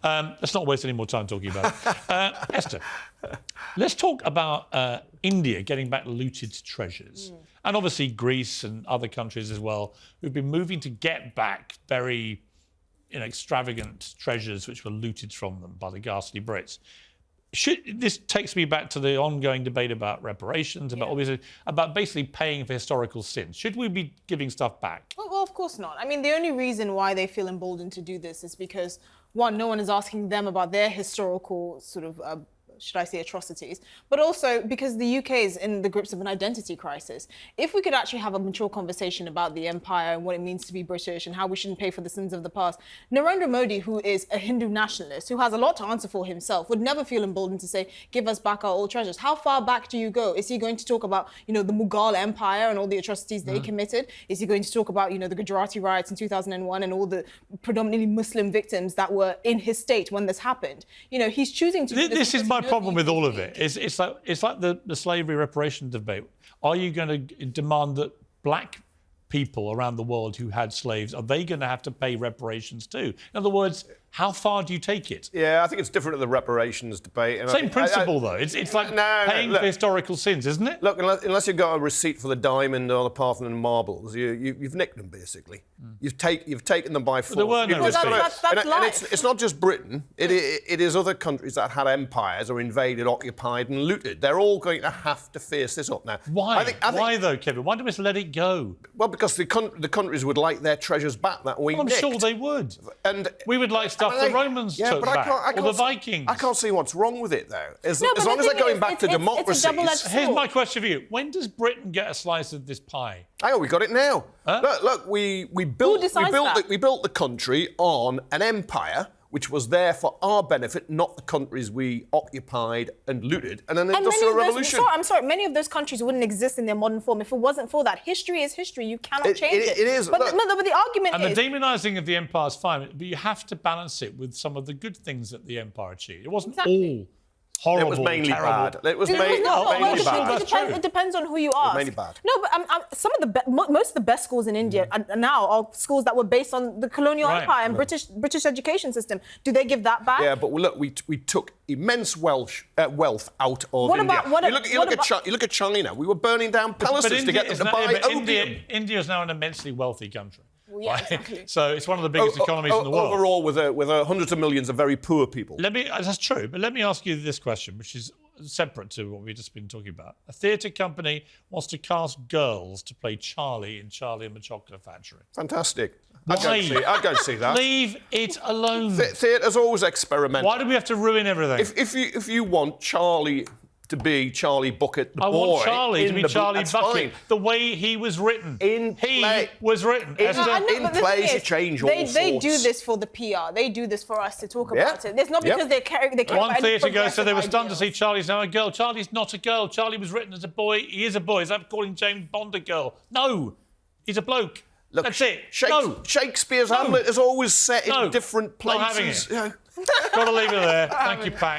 Let's not waste any more time talking about it. Esther, let's talk about India getting back looted treasures. And obviously Greece and other countries as well, who've been moving to get back very extravagant treasures which were looted from them by the ghastly Brits. This takes me back to the ongoing debate about reparations, about basically paying for historical sins. Should we be giving stuff back? Well, of course not. I mean, the only reason why they feel emboldened to do this is because, one, no one is asking them about their historical sort of should I say atrocities, but also because the UK is in the grips of an identity crisis. If we could actually have a mature conversation about the empire and what it means to be British and how we shouldn't pay for the sins of the past, Narendra Modi, who is a Hindu nationalist, who has a lot to answer for himself, would never feel emboldened to say, give us back our old treasures. How far back do you go? Is he going to talk about, the Mughal Empire and all the atrocities they committed? Is he going to talk about, the Gujarati riots in 2001 and all the predominantly Muslim victims that were in his state when this happened? He's choosing to do this. This is my problem with all of it. It's like the slavery reparation debate. Are you going to demand that black people around the world who had slaves, are they going to have to pay reparations too? In other words, how far do you take it? Yeah, I think it's different to the reparations debate. And Same principle, though. It's like paying for historical sins, isn't it? Look, unless you've got a receipt for the diamond or the Parthenon marbles, you've nicked them, basically. You've taken them by force. There were no receipts. That's it's not just Britain. It is other countries that had empires or invaded, occupied and looted. They're all going to have to face this up now. Why? Why, though, Kevin? Why do we just let it go? Well, because the countries would like their treasures back that we nicked. I'm sure they would. And we would like stuff the Romans took back, or the Vikings. I can't see what's wrong with it, though. As long as they're going back to democracy. Here's my question for you. When does Britain get a slice of this pie? Hang on, we got it now. Huh? Look, we built the country on an empire which was there for our benefit, not the countries we occupied and looted, and an industrial revolution. I'm sorry, many of those countries wouldn't exist in their modern form if it wasn't for that. History is history. You cannot change it. It is. But the argument is... And the demonising of the empire is fine, but you have to balance it with some of the good things that the empire achieved. It wasn't all horrible, it was mainly terrible. bad. It was mainly bad. It depends on who you ask. Mainly bad. No, but most of the best schools in India now are schools that were based on the colonial empire and British education system. Do they give that back? Yeah, but look, we took immense wealth out of India. You look at China. We were burning down palaces to get them to buy opium. India is now an immensely wealthy country. Well, yeah, exactly. So it's one of the biggest economies in the world. Overall, with hundreds of millions of very poor people. That's true, but let me ask you this question, which is separate to what we've just been talking about. A theatre company wants to cast girls to play Charlie in Charlie and the Chocolate Factory. Fantastic. Why? I'd go see that. Leave it alone. Theatre's always experimental. Why do we have to ruin everything? If you want Charlie to be Charlie Bucket, the boy. I want Charlie to be Charlie Bucket, the way he was written. In play plays, you change all sorts. They do this for the PR. They do this for us to talk about it. It's not because they care One theatre goes, so they were stunned to see Charlie's now a girl. Charlie's not a girl. Charlie was written as a boy. He is a boy. Is that calling James Bond a girl? No, he's a bloke. Look, that's it. Shakespeare's Hamlet is always set in different places. Not having it. Got to leave it there. Thank you, Pat.